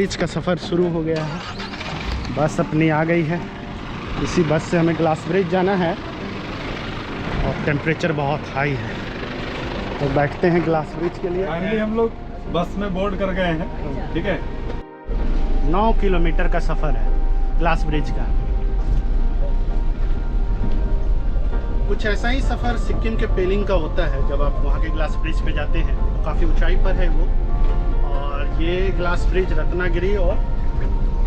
Bridge का सफ़र शुरू हो गया है। बस अपनी आ गई है। इसी बस से हमें ग्लास ब्रिज जाना है और टेम्परेचर बहुत हाई है, तो बैठते हैं ग्लास ब्रिज के लिए। फाइनली हम लोग बस में बोर्ड कर गए हैं। ठीक है, 9 किलोमीटर का सफ़र है ग्लास ब्रिज का। कुछ ऐसा ही सफ़र सिक्किम के पेलिंग का होता है। जब आप वहाँ के ग्लास ब्रिज पे जाते हैं तो काफ़ी ऊंचाई पर है वो, और ये ग्लास ब्रिज रत्नागिरी और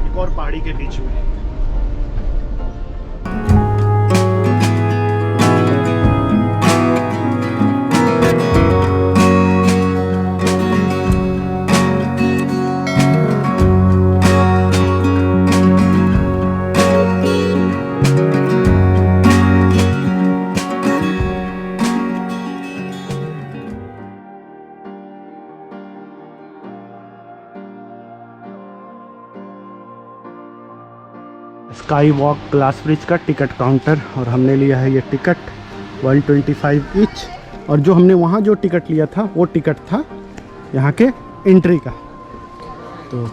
एक और पहाड़ी के बीच में है। स्काई वॉक ग्लास ब्रिज का टिकट काउंटर, और हमने लिया है ये टिकट 125 ईच। और जो हमने वहाँ जो टिकट लिया था वो टिकट था यहाँ के एंट्री का। तो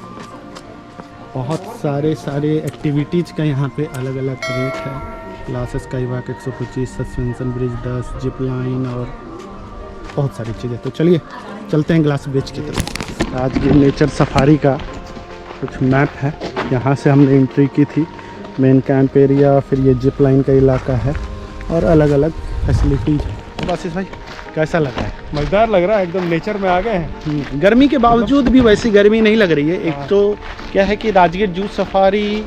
बहुत सारे एक्टिविटीज़ का यहाँ पे अलग अलग रेट है। Glass sky walk 125, suspension bridge 10, zip line और बहुत सारी चीज़ें। तो चलिए चलते हैं ग्लास ब्रिज की तरफ। राजगीर नेचर सफारी का कुछ मैप है। यहाँ से हमने एंट्री की थी। मेन कैंप एरिया, फिर ये जिप लाइन का इलाका है और अलग अलग फैसिलिटीज है। तो आशीष भाई कैसा लगा है? मज़ेदार लग रहा है, एकदम नेचर में आ गए हैं। गर्मी के बावजूद भी वैसी गर्मी नहीं लग रही है। एक तो क्या है कि राजगीर जू सफारी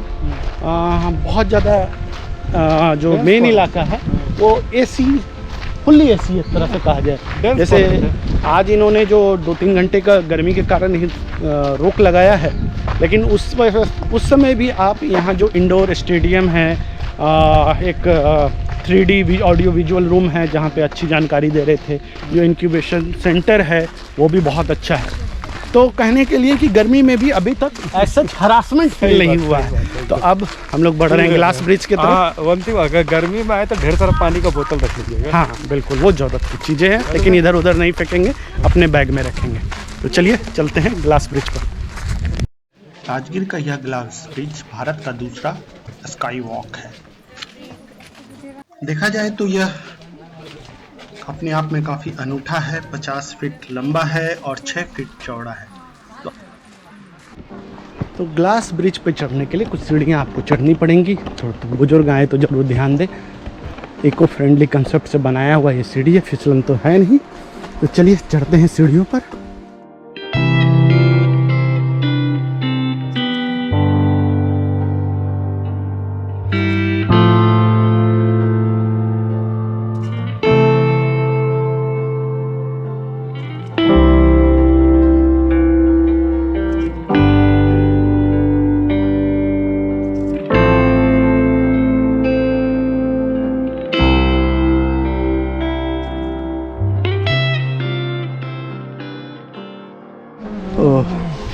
बहुत ज़्यादा जो मेन इलाका है वो एसी, फुल्ली एसी एक तरह से कहा जाए। जैसे आज इन्होंने जो 2-3 घंटे का गर्मी के कारण ही रोक लगाया है, लेकिन उस समय भी आप यहाँ जो इंडोर स्टेडियम है, एक 3D ऑडियो विजुअल रूम है जहाँ पे अच्छी जानकारी दे रहे थे, जो इंक्यूबेशन सेंटर है वो भी बहुत अच्छा है। तो कहने के लिए कि गर्मी में भी अभी तक ऐसा हरासमेंट फील नहीं हुआ है। तो अब हम लोग बढ़ रहे हैं ग्लास ब्रिज की तरफ। अगर गर्मी में आए तो ढेर सारा पानी का बोतल रख लीजिएगा। हाँ बिल्कुल, वो ज़रूरत की चीज़ें हैं, लेकिन इधर उधर नहीं फेंकेंगे, अपने बैग में रखेंगे। तो चलिए चलते हैं ग्लास ब्रिज पर। राजगीर का यह ग्लास ब्रिज भारत का दूसरा स्काई वॉक है। देखा जाए तो यह अपने आप में काफ़ी अनूठा है। 50 फीट लंबा है और 6 फीट चौड़ा है। तो ग्लास ब्रिज पे चढ़ने के लिए कुछ सीढ़ियाँ आपको चढ़नी पड़ेंगी। थोड़ा बुजुर्ग आए तो जरूर ध्यान दें। इको फ्रेंडली कंसेप्ट से बनाया हुआ ये सीढ़ी है, फिसलन तो है नहीं। तो चलिए चढ़ते हैं सीढ़ियों पर।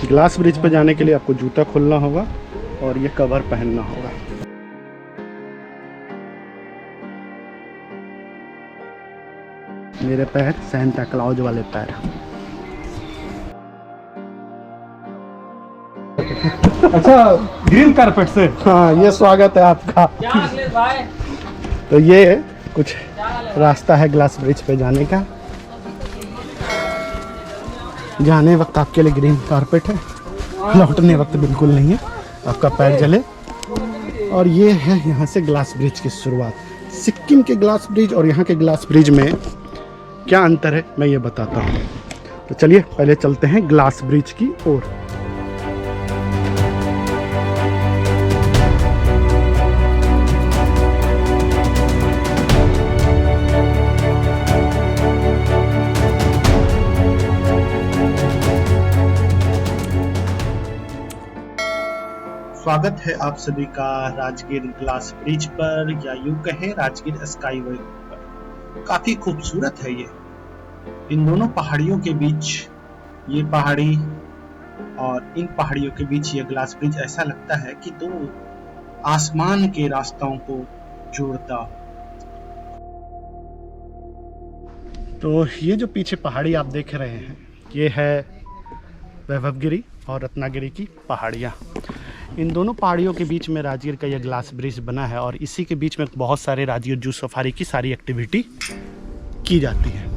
ग्लास ब्रिज पर जाने के लिए आपको जूता खोलना होगा और ये कवर पहनना होगा। मेरे पैर सैंटा क्लॉज वाले पैर। अच्छा, ग्रीन कारपेट से। हाँ, ये स्वागत है आपका। तो ये कुछ रास्ता है ग्लास ब्रिज पे जाने का। जाने वक्त आपके लिए ग्रीन कारपेट है, लौटने वक्त बिल्कुल नहीं है, आपका पैर जले। और ये है यहाँ से ग्लास ब्रिज की शुरुआत। सिक्किम के ग्लास ब्रिज और यहाँ के ग्लास ब्रिज में क्या अंतर है मैं ये बताता हूँ। तो चलिए पहले चलते हैं ग्लास ब्रिज की ओर। स्वागत है आप सभी का राजगीर ग्लास ब्रिज पर, या यूं कहें राजगीर स्काई वॉक पर। काफी खूबसूरत है ये। इन दोनों पहाड़ियों के बीच, ये पहाड़ी और इन पहाड़ियों के बीच ये ग्लास ब्रिज ऐसा लगता है कि दो आसमान के रास्तों को जोड़ता। तो ये जो पीछे पहाड़ी आप देख रहे हैं, ये है वैभवगिरी और रत्नागिरी की पहाड़ियाँ। इन दोनों पहाड़ियों के बीच में राजगीर का यह ग्लास ब्रिज बना है और इसी के बीच में बहुत सारे राजगीर जू सफारी की सारी एक्टिविटी की जाती है।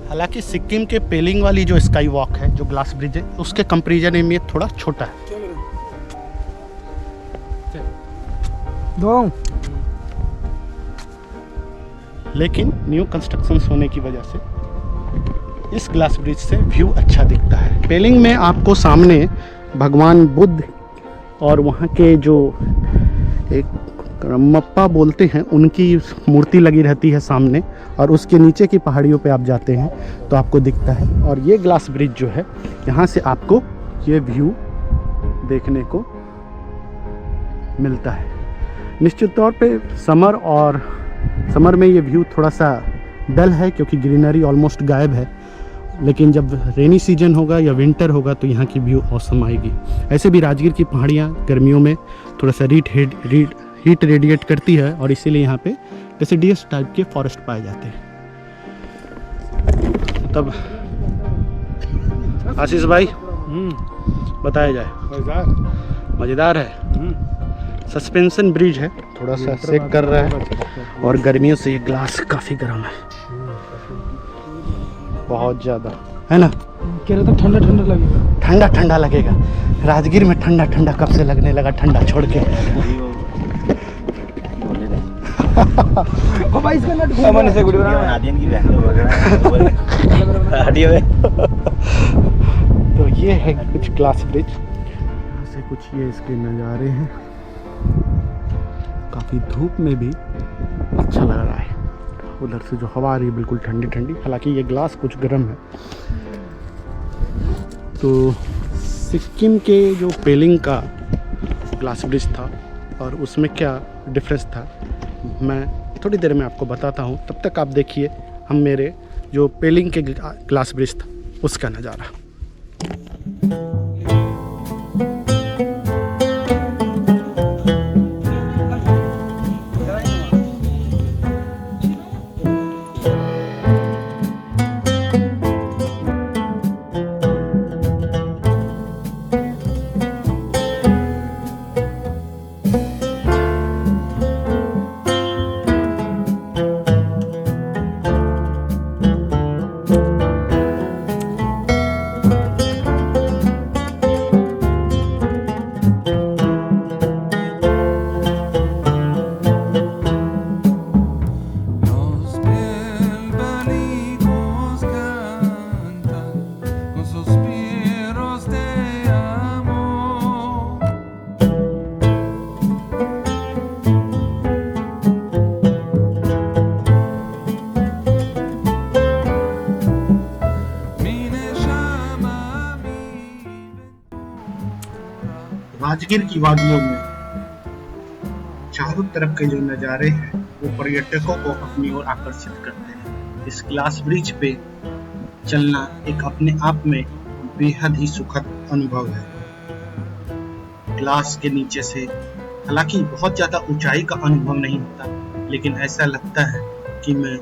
हालांकि सिक्किम के पेलिंग वाली जो स्काई वॉक है, जो ग्लास ब्रिज है, उसके कंपेरिजन में ये थोड़ा छोटा है। लेकिन न्यू कंस्ट्रक्शन होने की वजह से इस ग्लास ब्रिज से व्यू अच्छा दिखता है। पेलिंग में आपको सामने भगवान बुद्ध और वहाँ के जो एक रमप्पा बोलते हैं उनकी मूर्ति लगी रहती है सामने, और उसके नीचे की पहाड़ियों पे आप जाते हैं तो आपको दिखता है। और ये ग्लास ब्रिज जो है, यहाँ से आपको ये व्यू देखने को मिलता है। निश्चित तौर पे समर में ये व्यू थोड़ा सा डल है क्योंकि ग्रीनरी ऑलमोस्ट गायब है, लेकिन जब रेनी सीजन होगा या विंटर होगा तो यहाँ की व्यू औसम आएगी। ऐसे भी राजगीर की पहाड़ियाँ गर्मियों में थोड़ा सा हीट रेडिएट करती है और इसीलिए यहाँ पे डेसिडियस टाइप के फॉरेस्ट पाए जाते हैं। तब आशीष भाई बताया जाए, मज़ेदार है। सस्पेंशन ब्रिज है, थोड़ा सा सेक कर रहा है और गर्मियों से ये ग्लास काफ़ी गर्म है, बहुत ज़्यादा है ना। कह रहा था ठंडा ठंडा लगेगा, ठंडा ठंडा लगेगा। राजगीर में ठंडा ठंडा कब से लगने लगा, ठंडा छोड़ के। ओ भाई इसका नट घूम से गुड़ी बना दिया की हटियो। तो ये है कुछ ग्लास ब्रिज, यहाँ से कुछ ये इसके नज़ारे हैं। काफ़ी धूप में भी अच्छा लग रहा है। उधर से जो हवा आ रही है बिल्कुल ठंडी ठंडी, हालांकि ये ग्लास कुछ गर्म है। तो सिक्किम के जो पेलिंग का ग्लास ब्रिज था और उसमें क्या डिफरेंस था, मैं थोड़ी देर में आपको बताता हूँ। तब तक आप देखिए हम मेरे जो पेलिंग के ग्लास ब्रिज था उसका नज़ारा। राजगीर की वादियों में चारों तरफ के जो नज़ारे हैं वो पर्यटकों को अपनी ओर आकर्षित करते हैं। इस ग्लास ब्रिज पे चलना एक अपने आप में बेहद ही सुखद अनुभव है। ग्लास के नीचे से हालांकि बहुत ज्यादा ऊंचाई का अनुभव नहीं होता, लेकिन ऐसा लगता है कि मैं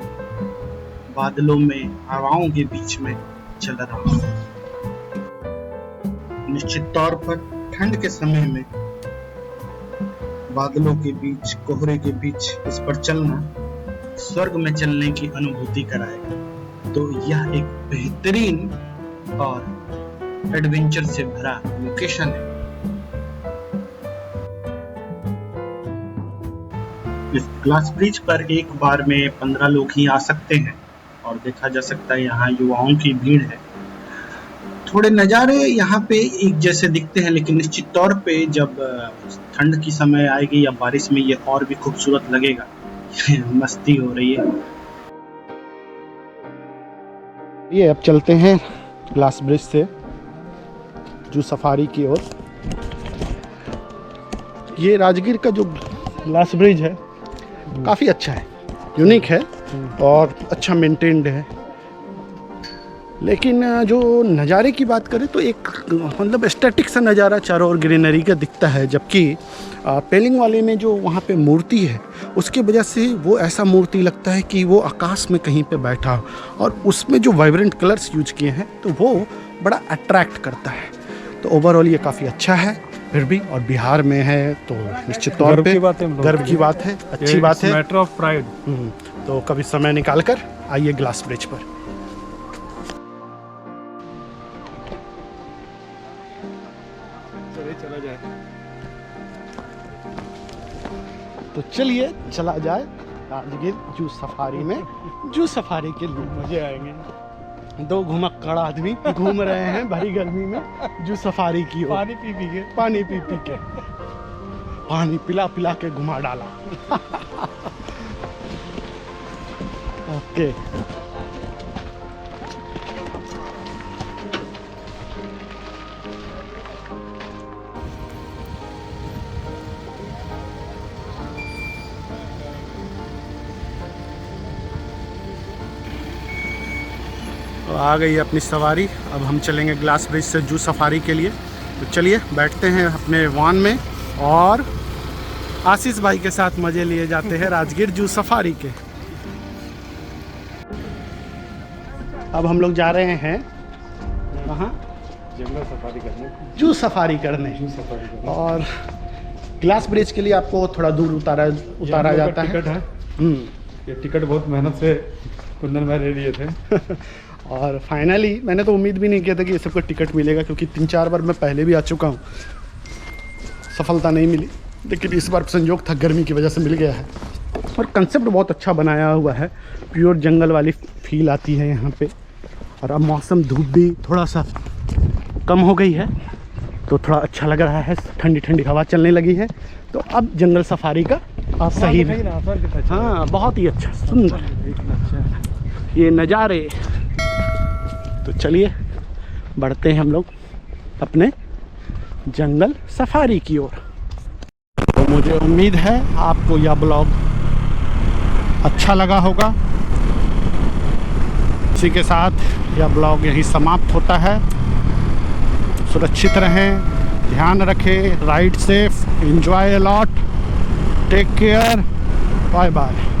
बादलों में, हवाओं के बीच में चल रहा हूँ। निश्चित तौर पर ठंड के समय में बादलों के बीच, कोहरे के बीच इस पर चलना स्वर्ग में चलने की अनुभूति कराएगा। तो यह एक बेहतरीन और एडवेंचर से भरा लोकेशन है। इस ग्लास ब्रिज पर एक बार में 15 लोग ही आ सकते हैं और देखा जा सकता है यहाँ युवाओं की भीड़ है। थोड़े नज़ारे यहाँ पे एक जैसे दिखते हैं, लेकिन निश्चित तौर पे जब ठंड की समय आएगी या बारिश में ये और भी खूबसूरत लगेगा। मस्ती हो रही है। ये अब चलते हैं ग्लास ब्रिज से जू सफारी की ओर। ये राजगीर का जो ग्लास ब्रिज है काफ़ी अच्छा है, यूनिक है और अच्छा मेंटेन्ड है। लेकिन जो नज़ारे की बात करें तो एक मतलब स्टैटिक सा नज़ारा चारों ओर ग्रीनरी का दिखता है, जबकि पेलिंग वाले में जो वहाँ पे मूर्ति है उसके वजह से वो ऐसा मूर्ति लगता है कि वो आकाश में कहीं पे बैठा हो, और उसमें जो वाइब्रेंट कलर्स यूज किए हैं तो वो बड़ा अट्रैक्ट करता है। तो ओवरऑल ये काफ़ी अच्छा है फिर भी, और बिहार में है तो निश्चित तौर पे गर्व की बात है, अच्छी बात है, मैटर ऑफ प्राइड। तो कभी समय निकाल कर आइए ग्लास ब्रिज पर। चला जाए तो चलिए चला जाए राजगीर जू सफारी में। जू सफारी के लिए मजे आएंगे। दो घुमक्कड़ आदमी घूम रहे हैं भरी गर्मी में जू सफारी की ओर, पानी पी के पानी पी के, पानी पिला पिला के घुमा डाला। ओके तो आ गई अपनी सवारी। अब हम चलेंगे ग्लास ब्रिज से जू सफारी के लिए। तो चलिए बैठते हैं अपने वाहन में और आशीष भाई के साथ मज़े लिए जाते हैं राजगीर जू सफारी के। अब हम लोग जा रहे हैं कहाँ? जंगल सफारी करने, जू सफारी करने। और ग्लास ब्रिज के लिए आपको थोड़ा दूर उतारा जाता है। टिकट है। ये टिकट बहुत मेहनत से कुंदन भाई ले लिए थे। और फाइनली मैंने तो उम्मीद भी नहीं किया था कि ये सबको टिकट मिलेगा, क्योंकि 3-4 बार मैं पहले भी आ चुका हूँ, सफलता नहीं मिली। लेकिन इस बार संयोग था, गर्मी की वजह से मिल गया है। और कंसेप्ट बहुत अच्छा बनाया हुआ है, प्योर जंगल वाली फील आती है यहाँ पे। और अब मौसम धूप भी थोड़ा सा कम हो गई है तो थोड़ा अच्छा लग रहा है, ठंडी ठंडी हवा चलने लगी है। तो अब जंगल सफारी का सही है। हाँ बहुत ही अच्छा, सुंदर ये नज़ारे। तो चलिए बढ़ते हैं हम लोग अपने जंगल सफारी की ओर। तो मुझे उम्मीद है आपको यह ब्लॉग अच्छा लगा होगा। इसी के साथ यह ब्लॉग यही समाप्त होता है। सुरक्षित रहें, ध्यान रखें, ride safe, enjoy a lot, take care, bye bye.